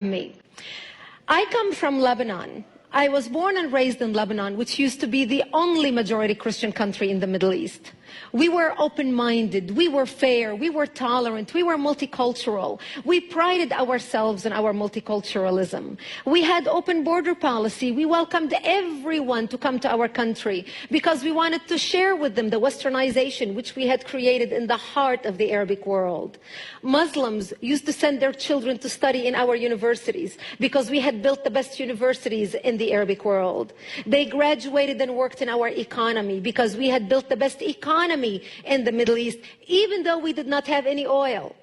me. I come from Lebanon. I was born and raised in Lebanon, which used to be the only majority Christian country in the Middle East. We were open-minded, we were fair, we were tolerant, we were multicultural. We prided ourselves in our multiculturalism. We had open border policy. We welcomed everyone to come to our country because we wanted to share with them the westernization which we had created in the heart of the Arabic world. Muslims used to send their children to study in our universities because we had built the best universities in the Arabic world. They graduated and worked in our economy because we had built the best economy in the Middle East, even though we did not have any oil.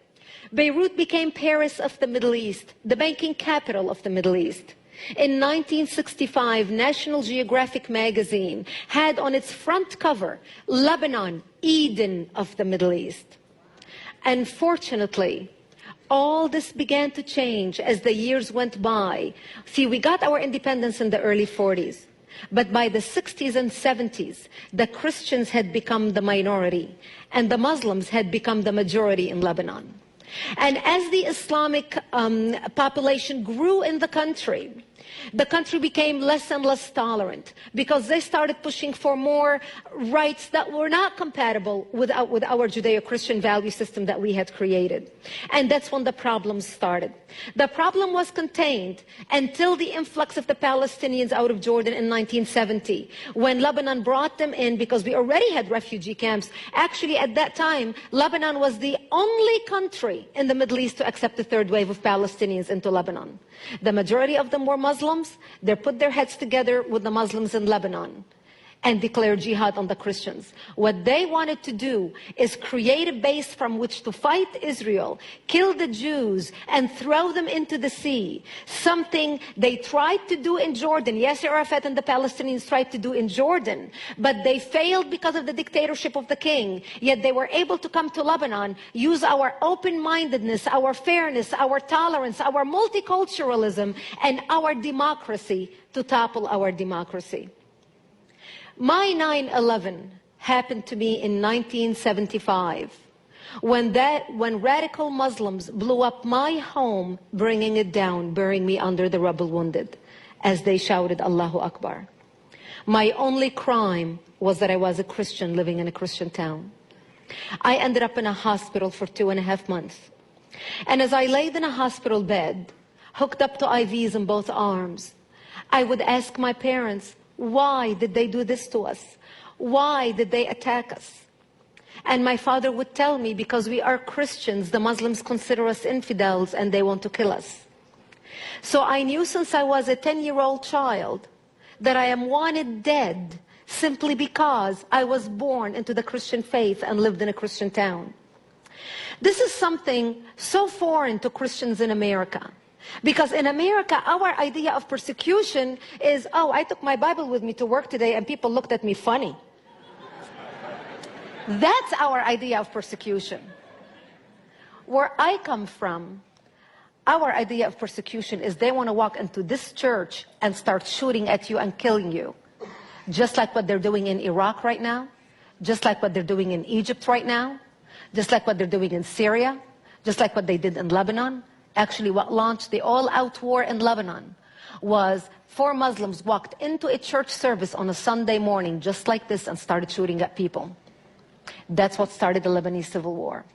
Beirut became Paris of the Middle East, the banking capital of the Middle East. In 1965, National Geographic magazine had on its front cover, Lebanon, Eden of the Middle East. Unfortunately, all this began to change as the years went by. See, we got our independence in the early 40s. But by the 60s and 70s, the Christians had become the minority and the Muslims had become the majority in Lebanon. And as the Islamic population grew in the country became less and less tolerant because they started pushing for more rights that were not compatible with our Judeo-Christian value system that we had created. And that's when the problems started. The problem was contained until the influx of the Palestinians out of Jordan in 1970, when Lebanon brought them in because we already had refugee camps. Actually, at that time, Lebanon was the only country in the Middle East to accept the third wave of Palestinians into Lebanon. The majority of them were Muslims. They put their heads together with the Muslims in Lebanon and declared jihad on the Christians. What they wanted to do is create a base from which to fight Israel, kill the Jews, and throw them into the sea. Something they tried to do in Jordan. Yasser Arafat and the Palestinians tried to do in Jordan, but they failed because of the dictatorship of the king. Yet they were able to come to Lebanon, use our open-mindedness, our fairness, our tolerance, our multiculturalism, and our democracy to topple our democracy. My 9/11 happened to me in 1975 when radical Muslims blew up my home, bringing it down, burying me under the rubble wounded as they shouted Allahu Akbar. My only crime was that I was a Christian living in a Christian town. I ended up in a hospital for 2.5 months. And as I laid in a hospital bed, hooked up to IVs in both arms, I would ask my parents, why did they do this to us? Why did they attack us? And my father would tell me, because we are Christians, the Muslims consider us infidels and they want to kill us. So I knew since I was a 10-year-old child that I am wanted dead simply because I was born into the Christian faith and lived in a Christian town. This is something so foreign to Christians in America. Because in America, our idea of persecution is, oh, I took my Bible with me to work today and people looked at me funny. That's our idea of persecution. Where I come from, our idea of persecution is they want to walk into this church and start shooting at you and killing you. Just like what they're doing in Iraq right now, just like what they're doing in Egypt right now, just like what they're doing in Syria, just like what they did in Lebanon. Actually, what launched the all-out war in Lebanon was 4 Muslims walked into a church service on a Sunday morning just like this and started shooting at people. That's what started the Lebanese civil war.